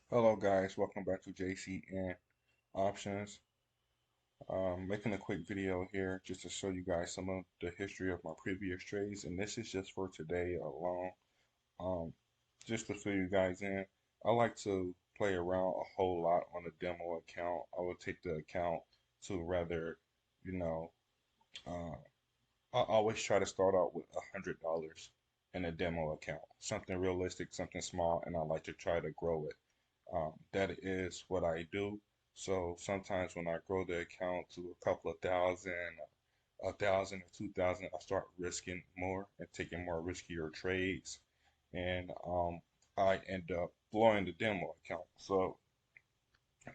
Hello guys, welcome back to JCN Options. Making a quick video here just to show you guys some of the history of my previous trades, and this is just for today alone. Um, just to fill you guys in, I like to play around a whole lot on the demo account. I would take the account to rather, you know, uh, I always try to start out with $100 in a demo account, something realistic, something small, and I like to try to grow it. That is what I do. So sometimes when I grow the account to a couple of thousand, 1,000 or 2,000, I start risking more and taking more riskier trades, and I end up blowing the demo account. So,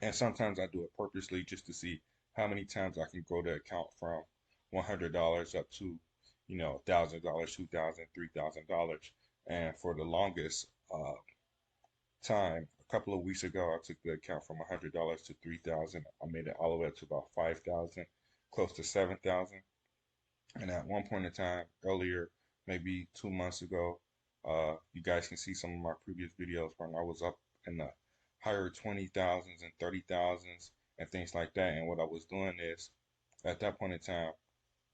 and sometimes I do it purposely just to see how many times I can grow the account from $100 up to, $1,000, 2,000, $3,000. And for the longest time, a couple of weeks ago, I took the account from $100 to 3,000. I made it all the way up to about 5,000, close to 7,000. And at one point in time, earlier, maybe 2 months ago, you guys can see some of my previous videos when I was up in the higher 20,000s and 30,000s and things like that. And what I was doing is, at that point in time,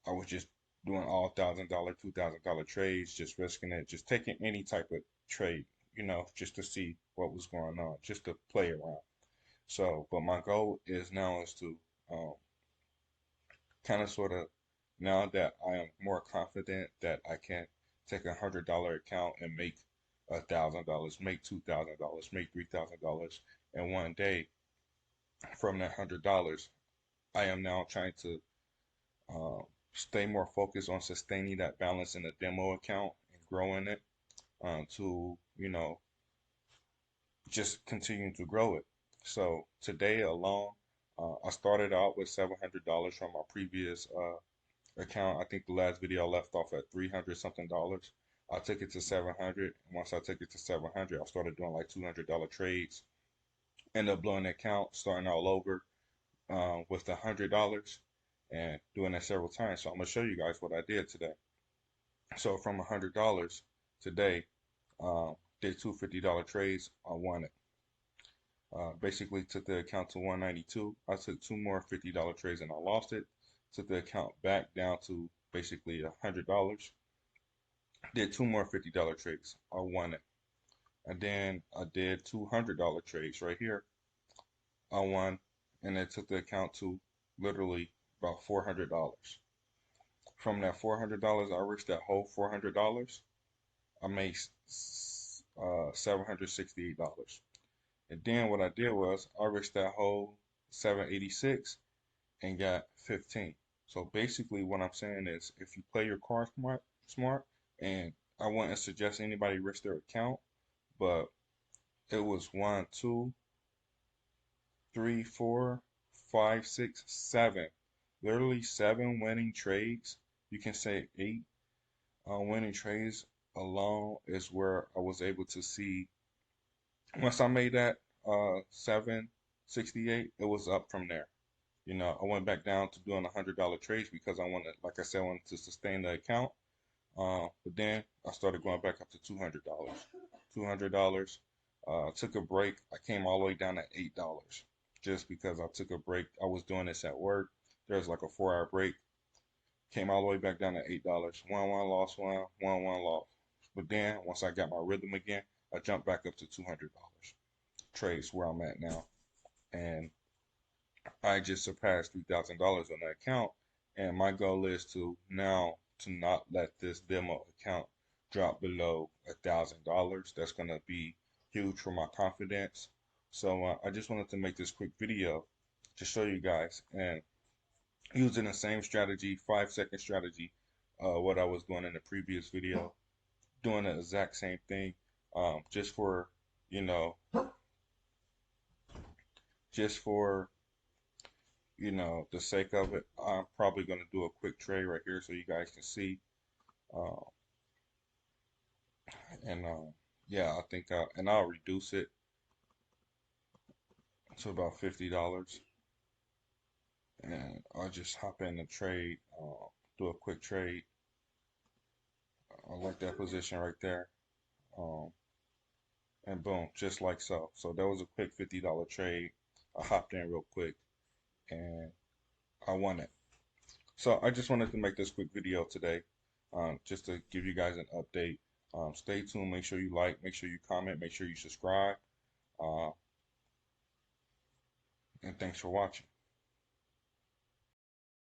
I was just doing all $1,000, $2,000 trades, just risking it, just taking any type of trade, just to see what was going on, just to play around. So, but my goal is now is to um, kind of sort of, now that I am more confident that I can take $100 account and make $1,000, make $2,000, make $3,000 in one day from that $100. I am now trying to uh, stay more focused on sustaining that balance in the demo account and growing it to, just continue to grow it. So today alone, I started out with $700 from my previous account. I think the last video I left off at 300 something dollars. I took it to 700. And once I took it to 700, I started doing like $200 trades. Ended up blowing the account, starting all over with the $100 and doing that several times. So I'm gonna show you guys what I did today. So from $100 today, did two $50 trades. I won it. Basically took the account to 192. I took two more $50 trades and I lost it. Took the account back down to basically $100. Did two more $50 trades. I won it. And then I did $200 trades right here. I won, and it took the account to literally about $400. From that $400, I reached that whole $400. I made $768. And then what I did was I reached that whole 786 and got 15. So basically what I'm saying is if you play your cards smart, and I wouldn't suggest anybody risk their account, but it was one, two, three, four, five, six, seven. Literally seven winning trades. You can say eight winning trades alone is where I was able to see. Once I made that 768, it was up from there. I went back down to doing $100 trades because I wanted, like I said, I wanted to sustain the account. But then I started going back up to $200. $200. Took a break. I came all the way down to $8 just because I took a break. I was doing this at work. There's like a 4 hour break. Came all the way back down to $8. Won one, lost one, won one, lost. But then once I got my rhythm again, I jumped back up to $200. Trades where I'm at now. And I just surpassed $3,000 on that account, and my goal is to now to not let this demo account drop below $1,000. That's gonna be huge for my confidence. So I just wanted to make this quick video to show you guys, and using the same strategy, 5 second strategy, what I was doing in the previous video, doing the exact same thing, just for you know, just for the sake of it. I'm probably going to do a quick trade right here so you guys can see. Uh, and yeah, I think and I'll reduce it to about $50. And I'll just hop in the trade, do a quick trade. I like that position right there. Um, and boom, just like so. So that was a quick $50 trade. I hopped in real quick and I won it. So I just wanted to make this quick video today, just to give you guys an update. Stay tuned. Make sure you like, make sure you comment, make sure you subscribe. Uh, and thanks for watching.